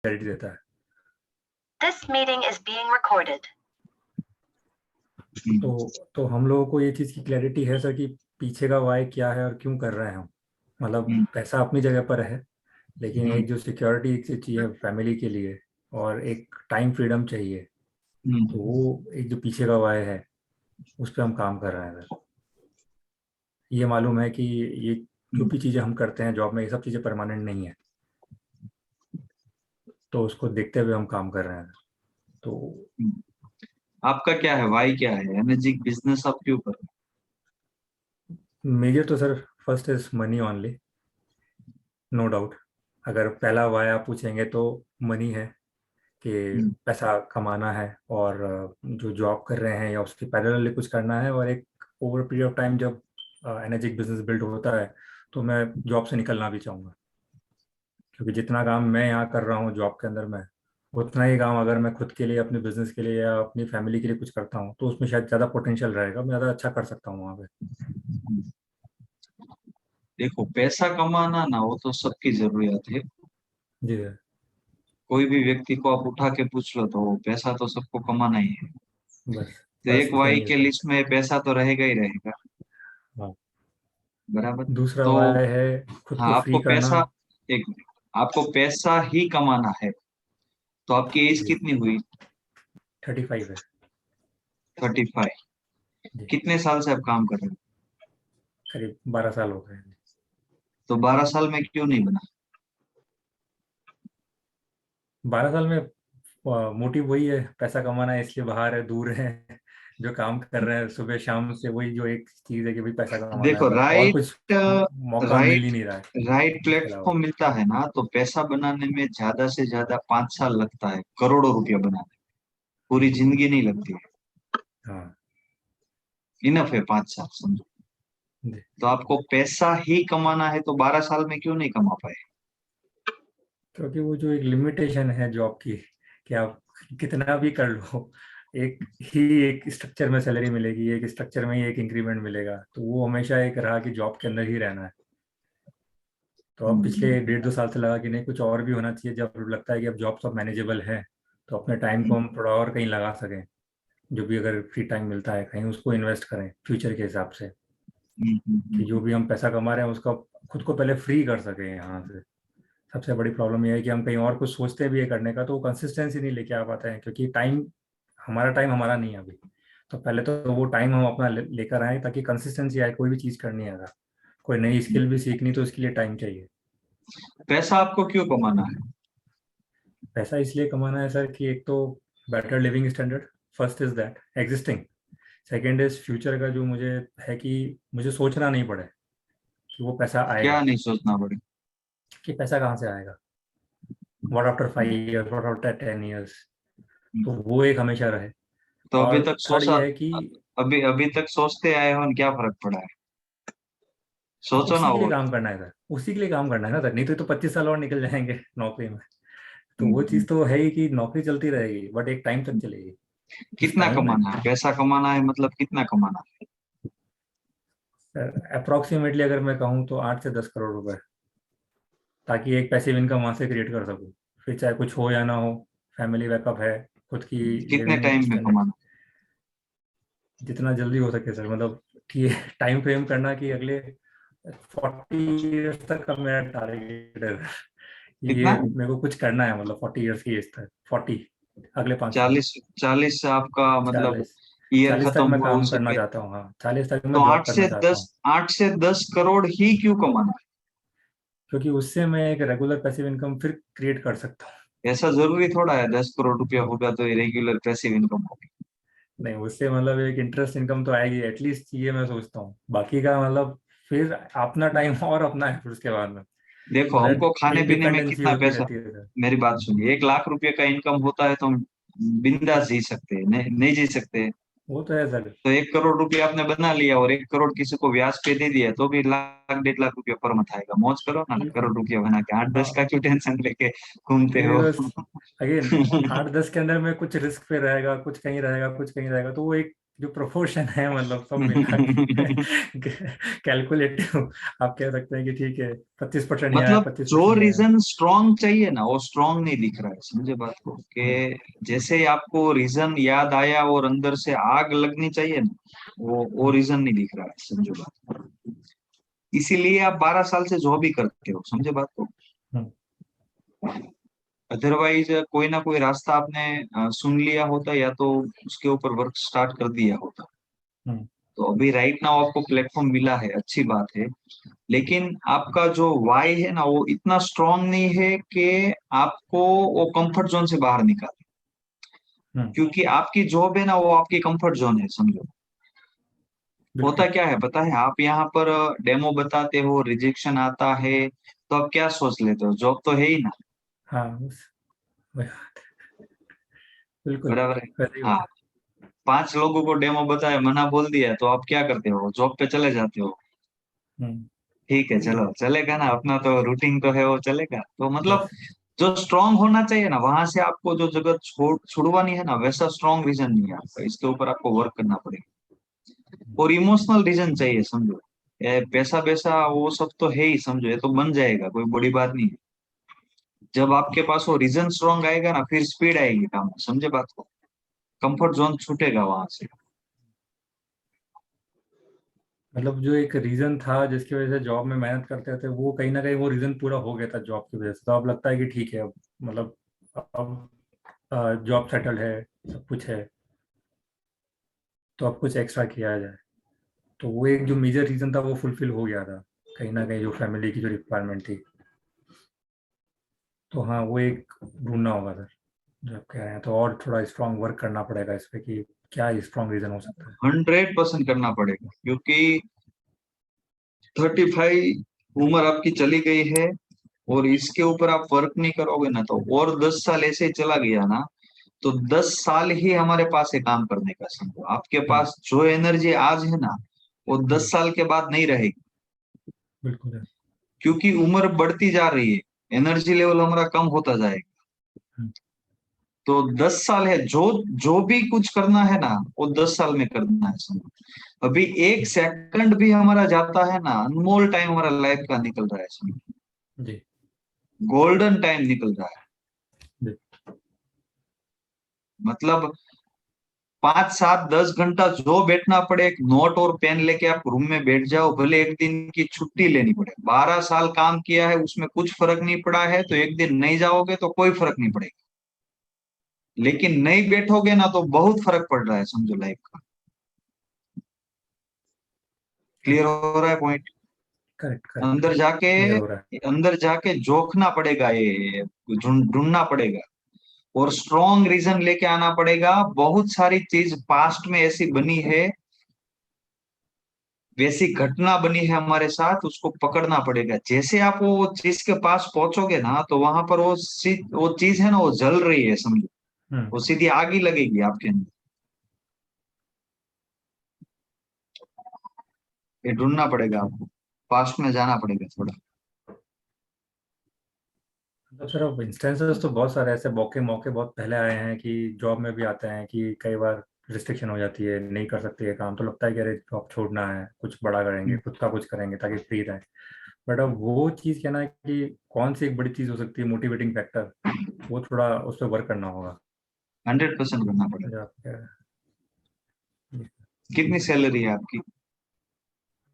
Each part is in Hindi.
क्लैरिटी देता है। This meeting is being recorded. तो हम लोगों को ये चीज़ की क्लैरिटी है सर कि पीछे का वाई क्या है और क्यों कर रहे हैं हम। मतलब पैसा अपनी जगह पर है, लेकिन एक जो सिक्योरिटी चाहिए फैमिली के लिए और एक टाइम फ्रीडम चाहिए, तो वो एक जो पीछे का वाई है उस पर हम काम कर रहे हैं सर। ये मालूम है कि ये जो भी चीज़ें हम करते हैं जॉब में, ये सब चीज़ें परमानेंट नहीं है, तो उसको देखते हुए हम काम कर रहे हैं। तो आपका क्या है, वाई क्या है, एनर्जी बिजनेस आप क्यों कर रहे मेजर तो sir first is money only, no doubt. अगर पहला वाई आप पूछेंगे तो मनी है कि हैं? पैसा कमाना है, और जो जॉब कर रहे हैं या उसके पैरेलली कुछ करना है, और एक ओवर पीरियड ऑफ टाइम जब एनर्जिक बिजनेस बिल्ड होता है तो मैं जॉब से निकलना भी चाहूँगा, क्योंकि जितना काम मैं यहाँ कर रहा हूँ जॉब के अंदर में, उतना ही काम अगर मैं खुद के लिए, अपने बिजनेस के लिए या अपनी फैमिली के लिए कुछ करता हूँ तो उसमें शायद ज़्यादा पोटेंशियल रहेगा, मैं ज़्यादा अच्छा कर सकता हूँ वहाँ पे। देखो, पैसा कमाना ना वो तो सबकी जरूरत है। जी सर। कोई भी व्यक्ति को आप उठा के पूछ लो तो पैसा तो सबको कमाना ही है। बस तो बस एक इतना वाई ही है के सर। लिस्ट में पैसा तो रहेगा ही रहेगा। हाँ। बराबर। दूसरा तो वाला है खुद हाँ, को आपको फ्री करना। पैसा, एक मिनट, आपको पैसा ही कमाना है। तो आपकी एज जी कितनी हुई? 35 है। 35। जी कितने साल से आप काम कर रहे हो? करीब 12 साल हो गए। तो 12 साल में क्यों नहीं बना? 12 साल में मोटिव वही है, पैसा कमाना है, इसलिए बाहर है, दूर है, जो काम कर रहे हैं सुबह शाम से, वही जो एक चीज है कि भाई पैसा कमाना है, देखो, बस और राइट कुछ मौका मिल ही राइट नहीं रहा है राइट इसके अलावा। प्लेटफॉर्म मिलता है ना, तो पैसा बनाने में ज्यादा से ज्यादा 5 साल लगता है, करोड़ों रुपया बनाने में पूरी जिंदगी नहीं लगती है। हाँ इनफ है 5 साल, समझो। जी। तो आपको पैसा ही कमाना है तो 12 साल में क्यों नहीं कमा पाए? क्योंकि वो जो एक लिमिटेशन है जॉब की, कि आप कितना भी कर लो, एक ही एक स्ट्रक्चर में सैलरी मिलेगी, एक स्ट्रक्चर में ही एक इंक्रीमेंट मिलेगा, तो वो हमेशा एक रहा कि जॉब के अंदर ही रहना है। तो अब पिछले हम्म, 1.5-2 साल से लगा कि नहीं, कुछ और भी होना चाहिए, जब लगता है कि अब जॉब सब मैनेजेबल है तो अपने टाइम को हम थोड़ा और कहीं लगा सकें, जो भी अगर फ्री टाइम मिलता है कहीं उसको इन्वेस्ट करें फ्यूचर के हिसाब से, कि जो भी हम पैसा कमा रहे हैं उसका खुद को पहले फ्री कर सकें यहाँ से। सबसे बड़ी प्रॉब्लम यह है कि हम कहीं और कुछ सोचते भी है करने का, तो वो कंसिस्टेंसी नहीं लेके आ पाते हैं, क्योंकि टाइम हमारा नहीं है अभी। तो पहले तो वो टाइम हम अपना लेकर आए ताकि कंसिस्टेंसी आए, कोई भी चीज़ करनी है अगर कोई नई स्किल भी सीखनी तो उसके लिए टाइम चाहिए। पैसा आपको क्यों कमाना है? पैसा इसलिए कमाना है सर कि एक तो better living standard, first is that existing. Second is future का, जो मुझे है कि मुझे सोचना नहीं पड़े कि वो पैसा क्या आएगा, नहीं सोचना पड़े? कि पैसा कहाँ से आएगा, what after 5 years, what after 10 years, तो वो एक हमेशा रहे। तो अभी और तक थर्ड सोचा, ये है कि अभी अभी तक सोचते आए हो, क्या फर्क पड़ा है? सोचो ना उसी के लिए और। काम करना है सर, उसी के लिए काम करना है ना सर, नहीं तो 25 साल और निकल जाएंगे नौकरी में। तो वो हम्म, चीज़ तो है ही कि नौकरी चलती रहेगी, बट एक टाइम तक चलेगी। उस कितना टाइम में कमाना है? पैसा कमाना है मतलब कितना कमाना है? सर अप्रोक्सीमेटली अगर मैं कहूँ तो 8 से 10 करोड़ रुपए, ताकि एक पैसिव इनकम वहां से क्रिएट कर सकूं, फिर चाहे कुछ हो या ना हो, फैमिली बैकअप है, खुद की कितने लिविंग टाइम में स्टैंडर्ड। कमाना? जितना जल्दी हो सके सर, मतलब कि टाइम फ्रेम करना कि अगले 40 ईयर्स तक का मेरा टारगेट है। कितना? ये मेरे को कुछ करना है, मतलब 40 ईयर्स की एज तक, 40, अगले 5 साल। 40 40 से आपका मतलब 40, ईयर 40 तक खत्म मैं हुआ काम उससे करना पहले? चाहता हूँ, हाँ 40 तक तो मैं जॉब करना चाहता हूँ। 8 से 10 करोड़ ही क्यों कमाना क्योंकि उससे मैं एक रेगुलर पैसिव इनकम फिर क्रिएट कर सकता हूँ। है? ऐसा जरूरी थोड़ा है 10 करोड़ रुपया होगा तो ये रेगुलर पैसिव इनकम होगी? नहीं, उससे मतलब एक इंटरेस्ट इनकम तो आएगी एटलीस्ट, ये मैं सोचता हूँ। बाकी का मतलब फिर अपना टाइम और अपना है फिर उसके बाद में, देखो, तो हमको दैट खाने पीने में इंडिपेंडेंसी कितना होती पैसा, रहती है सर। मेरी बात सुनिए, 1 लाख रुपए का इनकम होता है तो हम बिंदास जी सकते हैं, नहीं, नहीं जी सकते? वो तो है सर। तो 1 करोड़ रुपया आपने बना लिया और 1 करोड़ किसी को ब्याज पे दे दिया तो भी लाख 1.5 लाख रुपया पर मंथ आएगा। मौज करो ना, बिल्कुल। 1 करोड़ रुपया बना के 8 10 का हाँ क्यों टेंशन लेके घूमते हो? क्योंकि अगेन 8-10 के अंदर में कुछ रिस्क पे रहेगा, कुछ कहीं रहेगा, कुछ कहीं रहेगा, तो वो एक जो प्रोपोर्शन है मतलब सब मिला के कैलकुलेटिव आप कह सकते हैं कि ठीक है 25% यहाँ है मतलब 25% जो यहाँ है। रीजन स्ट्रांग चाहिए ना वो स्ट्रांग नहीं दिख रहा है, समझे बात को, कि जैसे ही आपको रीजन याद आया और अंदर से आग लगनी चाहिए ना, वो रीजन नहीं दिख रहा है, समझो बात को। इसीलिए आप 12 साल से जॉब ही करते हो, समझे बात को। हम्म, अदरवाइज कोई ना कोई रास्ता आपने सुन लिया होता या तो उसके ऊपर वर्क स्टार्ट कर दिया होता। हम्म, तो अभी राइट नाउ आपको प्लेटफॉर्म मिला है, अच्छी बात है, लेकिन आपका जो वाई है ना वो इतना स्ट्रांग नहीं है कि आपको वो कंफर्ट जोन से बाहर निकाले, हम्म, क्योंकि आपकी जॉब है ना वो आपकी कंफर्ट जोन है, समझो। होता बिल्कुल। क्या है पता है, आप यहाँ पर डेमो बताते हो, रिजेक्शन आता है, तो आप क्या सोच लेते हो, जॉब तो है ही ना। हाँ बस वही बात है। बिल्कुल बराबर है। वैसे ही हाँ, होता 5 लोगों को डेमो बताया, मना बोल दिया, तो आप क्या करते हो, जॉब पे चले जाते हो। है। ठीक है चलो चलेगा ना, अपना तो रूटीन तो है वो चलेगा, तो मतलब बस जो स्ट्रांग होना चाहिए ना वहां से आपको जो जगह छुड़वानी है ना, वैसा स्ट्रांग रीजन नहीं है आपका, इसके ऊपर आपको वर्क करना पड़ेगा। और इमोशनल रीजन चाहिए, समझो। पैसा पैसा वो सब तो है ही, समझो, ये तो बन जाएगा, कोई बड़ी बात नहीं है। जब आपके पास वो रीजन स्ट्रांग आएगा ना, फिर स्पीड आएगी काम में, समझे बात को। कंफर्ट जोन छूटेगा वहां से। मतलब जो एक रीजन था जिसकी वजह से जॉब में मेहनत करते थे वो कहीं ना कहीं वो रीजन पूरा हो गया था जॉब की वजह से, तो अब लगता है कि ठीक है अब मतलब अब जॉब सेटल है, सब कुछ है, तो अब कुछ एक्स्ट्रा किया जाए। तो वो एक जो मेजर रीजन था वो फुलफिल हो गया था कहीं ना कहीं, जो फैमिली की जो रिक्वायरमेंट थी। तो हाँ वो एक ढूंढना होगा सर, जो आप कह रहे हैं, तो और थोड़ा स्ट्रांग वर्क करना पड़ेगा इस पे कि क्या स्ट्रांग रीजन हो सकता है। 100% करना पड़ेगा, क्योंकि 35 उम्र आपकी चली गई है, और इसके ऊपर आप वर्क नहीं करोगे ना, तो और 10 साल ऐसे ही चला गया ना, तो 10 साल ही हमारे पास है काम करने का। समझो, आपके हम्म, पास जो एनर्जी आज है ना, वो हम्म, 10 साल के बाद नहीं रहेगी, बिल्कुल है। क्योंकि उम्र बढ़ती जा रही है, एनर्जी लेवल हमारा कम होता जाएगा। हम्म, तो 10 साल है, जो जो भी कुछ करना है ना वो 10 साल में करना है, समझो। अभी एक सेकंड भी हमारा जाता है ना, अनमोल टाइम हमारा लाइफ का निकल रहा है, समझो, जी गोल्डन टाइम निकल रहा है। जी। मतलब 5 7 10 घंटा जो बैठना पड़े, एक नोट और पेन लेके आप रूम में बैठ जाओ, भले एक दिन की छुट्टी लेनी पड़े। 12 साल काम किया है उसमें कुछ फर्क नहीं पड़ा है, तो एक दिन नहीं जाओगे तो कोई फर्क नहीं पड़ेगा, लेकिन नहीं बैठोगे ना तो बहुत फर्क पड़ रहा है, समझो, लाइफ का। क्लियर हो रहा है पॉइंट। करेक्ट करेक्ट अंदर करेक्ट जाके, क्लियर हो रहा है। अंदर जाके जोखना पड़ेगा, ये ढूंढना पड़ेगा, और स्ट्रॉन्ग रीजन लेके आना पड़ेगा। बहुत सारी चीज पास्ट में ऐसी बनी है, वैसी घटना बनी है हमारे साथ, उसको पकड़ना पड़ेगा। जैसे आप वो चीज के पास पहुंचोगे ना, तो वहां पर वो चीज है ना, वो जल रही है, समझो, हम्म, वो सीधी आग ही लगेगी आपके अंदर। ये ढूंढना पड़ेगा आपको, पास्ट में जाना पड़ेगा थोड़ा। तो सर अब इंस्टेंसेस तो बहुत सारे ऐसे मौके मौके बहुत पहले आए हैं कि जॉब में भी आते हैं कि कई बार रिस्ट्रिक्शन हो जाती है, नहीं कर सकते ये काम, तो लगता है कि अरे जॉब छोड़ना है, कुछ बड़ा करेंगे, खुद का कुछ करेंगे ताकि फ्री रहे। बट अब वो चीज़ कहना है कि कौन सी एक बड़ी चीज़ हो सकती है मोटिवेटिंग फैक्टर, वो थोड़ा उस पर वर्क करना होगा। 100% करना पड़ेगा। जो आप कह रहे हैं। कितनी सैलरी है आपकी?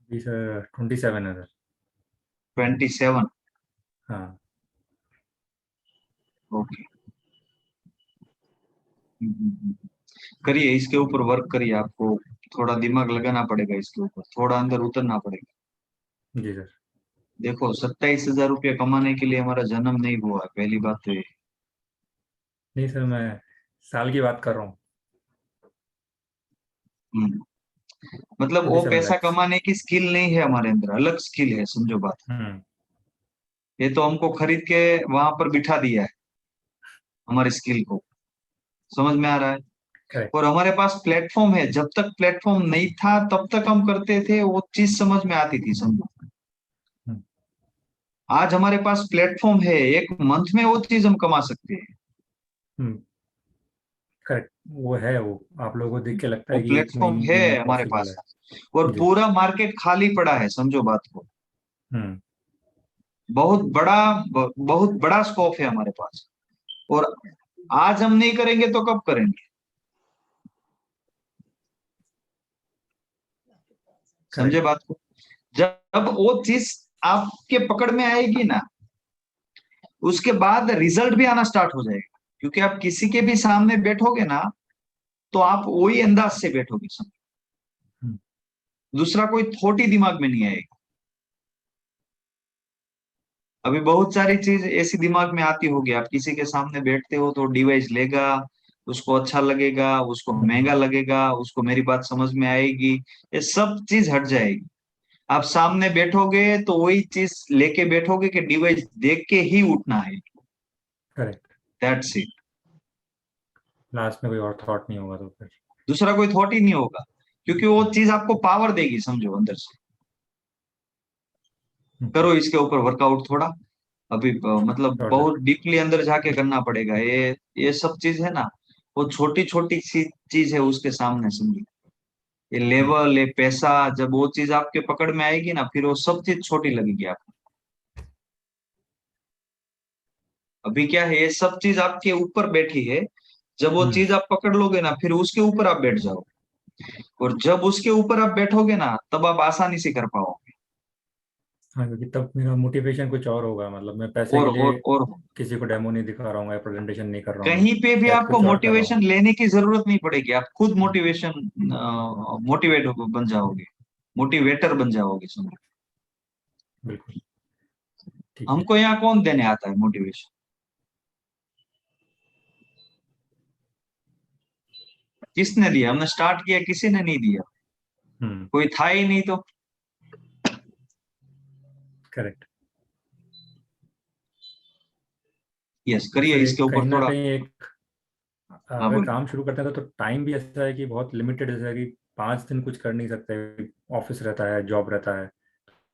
जी सर 27 है सर। 27? हाँ ओके। करिए, इसके ऊपर वर्क करिए, आपको थोड़ा दिमाग लगाना पड़ेगा, इसके ऊपर थोड़ा अंदर उतरना पड़ेगा। जी सर। देखो, 27,000 रुपया कमाने के लिए हमारा जन्म नहीं हुआ है, पहली बात तो ये। नहीं सर मैं साल की बात कर रहा हूँ। हम्म, मतलब वो 27 पैसा लैक्स। कमाने की स्किल नहीं है हमारे अंदर, अलग स्किल है, समझो बात। हम्म, ये तो हमको खरीद के वहां पर बिठा दिया है, हमारे स्किल को। समझ में आ रहा है? करेक्ट। और हमारे पास प्लेटफॉर्म है, जब तक प्लेटफॉर्म नहीं था तब तक हम करते थे, वो चीज समझ में आती थी, समझो। हम्म, आज हमारे पास प्लेटफॉर्म है, एक मंथ में वो चीज हम कमा सकते हैं। हम्म, करेक्ट, वो है, वो आप लोगों को देख के लगता वो है कि एक प्लेटफॉर्म है महीने में हमारे पॉसिबल पास, है। और जी। पूरा मार्केट खाली पड़ा है, समझो बात को। हम्म। बहुत बड़ा स्कोप है हमारे पास, और आज हम नहीं करेंगे तो कब करेंगे? समझे करेक्ट। बात को? जब वो चीज आपके पकड़ में आएगी ना, उसके बाद रिजल्ट भी आना स्टार्ट हो जाएगा, क्योंकि आप किसी के भी सामने बैठोगे ना, तो आप वही अंदाज से बैठोगे, समझो। हम्म। दूसरा कोई थॉट ही दिमाग में नहीं आएगा। अभी बहुत सारी चीज ऐसी दिमाग में आती होगी, आप किसी के सामने बैठते हो तो डिवाइस लेगा, उसको अच्छा लगेगा, उसको महंगा लगेगा, उसको मेरी बात समझ में आएगी, ये सब चीज हट जाएगी। आप सामने बैठोगे तो वही चीज लेके बैठोगे कि डिवाइस देख के ही उठना है। करेक्ट। That's it. लास्ट में कोई और थॉट नहीं होगा तो फिर। दूसरा कोई थॉट ही नहीं होगा, क्योंकि वो चीज आपको पावर देगी, समझो, अंदर से। करो इसके ऊपर वर्कआउट थोड़ा। अभी मतलब श्योर सर। बहुत डीपली अंदर जाके करना पड़ेगा, ये सब चीज है ना, वो छोटी छोटी सी चीज है उसके सामने, समझो। ये लेवल, ये पैसा, जब वो चीज आपके पकड़ में आएगी ना, फिर वो सब चीज छोटी लगेगी आपको। अभी क्या है, ये सब चीज आपके ऊपर बैठी है, जब वो चीज आप पकड़ लोगे ना, फिर उसके ऊपर आप बैठ जाओ, और जब उसके ऊपर आप बैठोगे ना, तब आप आसानी से कर पाओगे। हाँ, क्योंकि तब मेरा मोटिवेशन कुछ और होगा, मतलब मैं पैसे और के लिए और किसी को डेमो नहीं दिखा रहा हूँ या प्रेजेंटेशन नहीं कर रहा हूँ, कहीं पे भी शायद आपको कुछ और कर रहा मोटिवेशन हूँ। लेने की जरूरत नहीं पड़ेगी, आप खुद मोटिवेट बन जाओगे, मोटिवेटर बन जाओगे, समझो। बिल्कुल। ठीक है। हमको यहाँ कौन देने आता है मोटिवेशन? किसने दिया? हमने स्टार्ट किया, किसी ने नहीं दिया, हम्म। कोई था ही नहीं तो। करेक्ट। यस, करिए सर इसके एक ऊपर कहीं ना थोड़ा। कहीं एक, हाँ अगर बोलिए। काम शुरू करते हैं तो टाइम भी ऐसा है कि बहुत लिमिटेड, ऐसा है कि 5 दिन कुछ कर नहीं सकते, ऑफिस रहता है, जॉब रहता है।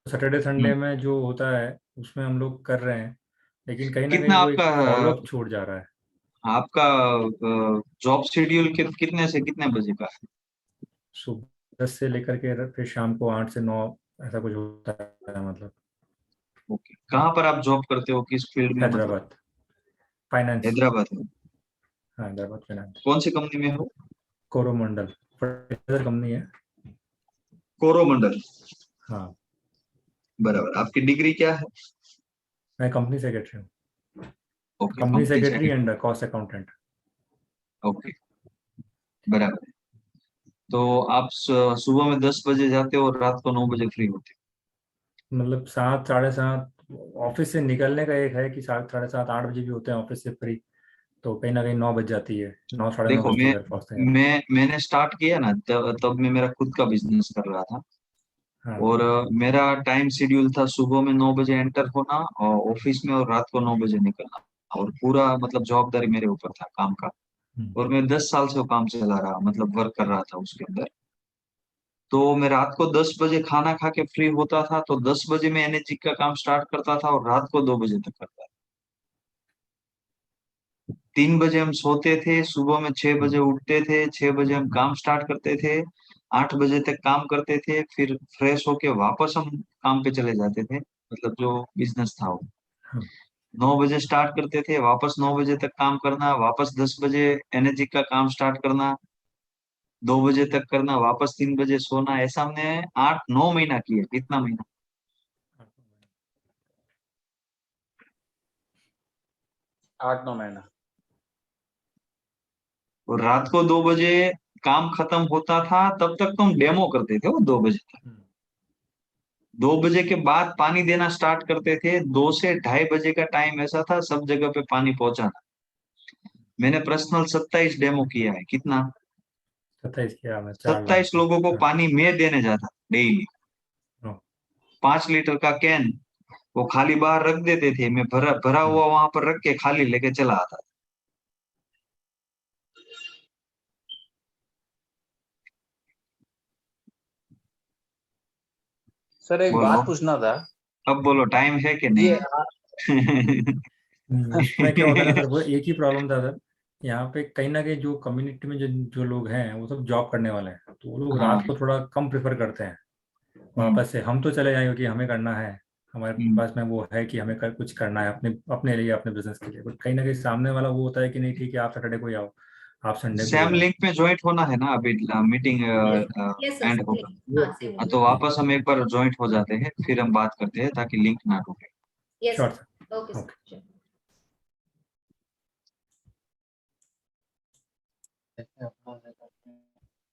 सैटरडे संडे हम्म। में जो होता है उसमें हम लोग कर रहे हैं, लेकिन कहीं ना कितना कहीं वो आपका एक फॉलोअप छूट जा रहा है। आपका जॉब शेड्यूल कितने से कितने बजे का है? सुबह 10 से लेकर के फिर शाम को 8 से 9, ऐसा कुछ होता है मतलब। ओके, कहाँ पर आप जॉब करते हो, किस फील्ड में, मतलब? हैदराबाद फाइनेंस। हैदराबाद में? हाँ, हैदराबाद फाइनेंस। कौन सी कंपनी में हो? कोरोमंडल फर्टिलाइजर कंपनी है। कोरोमंडल। हाँ। बराबर। आपकी डिग्री क्या है? मैं कंपनी सेक्रेटरी हूँ। Okay, company company secretary secretary. And cost accountant. Okay, बराबर। तो आप सुबह में 10 बजे जाते हो और रात को 9 बजे फ्री होते मतलब 7, 7:30 ऑफिस से निकलने का एक है कि 7, 7:30, 8 बजे भी होते हैं ऑफिस से फ्री, तो कहीं ना कहीं 9 बज जाती है, नौ हो? साढ़े नौ देखो, बजते हैं घर पहुंचते हैं। मैंने स्टार्ट किया ना, तब मैं मेरा खुद का बिजनेस कर रहा था। हाँ। और मेरा टाइम शेड्यूल था सुबह में 9 बजे एंटर होना, और ऑफिस में, और रात को 9 बजे निकलना। और पूरा मतलब जवाबदारी मेरे ऊपर था काम का। हम्म। और मैं 10 साल से वो काम चला रहा, मतलब वर्क कर रहा था उसके अंदर। तो मैं रात को 10 बजे खाना खा के फ्री होता था, तो 10 बजे मैं एनएचजी का काम स्टार्ट करता था, और रात को 2 बजे तक करता था। 3 बजे हम सोते थे, सुबह में 6 बजे उठते थे, 6 बजे हम काम स्टार्ट करते थे, 8 बजे तक काम करते थे, फिर फ्रेश होके वापस हम काम पे चले जाते थे, मतलब जो बिजनेस था वो। हाँ। 9 बजे स्टार्ट करते थे, वापस 9 बजे तक काम करना, वापस 10 बजे एनर्जी का काम स्टार्ट करना, 2 बजे तक करना, वापस 3 बजे सोना। ऐसा हमने 8-9 महीना किया। कितना महीना? 8-9 महीना। और रात को 2 बजे काम खत्म होता था, तब तक तो हम डेमो करते थे वो 2 बजे तक। 2 बजे के बाद पानी देना स्टार्ट करते थे। 2 से 2:30 बजे का टाइम ऐसा था, सब जगह पे पानी पहुंचाना। मैंने पर्सनल 27 डेमो किया है। कितना? 27 किया मैं, 4 लाख 27 का। लोगों को हाँ। पानी मैं देने जाता डेली। हाँ। 5 लीटर का कैन वो खाली बाहर रख देते थे, मैं भरा भरा हुआ वहां पर रख के खाली लेके चला आता था। सर एक बोलो, बात पूछना था। अब बोलो, टाइम है कि ये नहीं? उसमें क्या होता है ना सर, वो एक ही प्रॉब्लम था सर, यहाँ पे कहीं ना कहीं जो कम्युनिटी में जो जो लोग हैं वो सब जॉब करने वाले हैं, तो वो लोग हाँ। रात को थोड़ा कम प्रेफर करते हैं। वापस से हम तो चले जाएंगे कि हमें करना है, हमारे पास में वो है कि हमें कुछ करना है अपने अपने लिए, अपने बिजनेस के लिए, बट कहीं ना कहीं सामने वाला वो होता है कि नहीं ठीक है आप सैटरडे को ही आओ, आप संडे को ही सैम आओ। लिंक में ज्वाइंट होना है ना, अभी meeting yes sir, and same होगा। लिंक, हाँ सेम हाँ, लिंक, तो वापस हम एक बार ज्वाइंट हो जाते हैं, फिर हम बात करते हैं ताकि लिंक ना टूटे। Yes sure sir, sir. Okay okay. Sir. जैसे अपना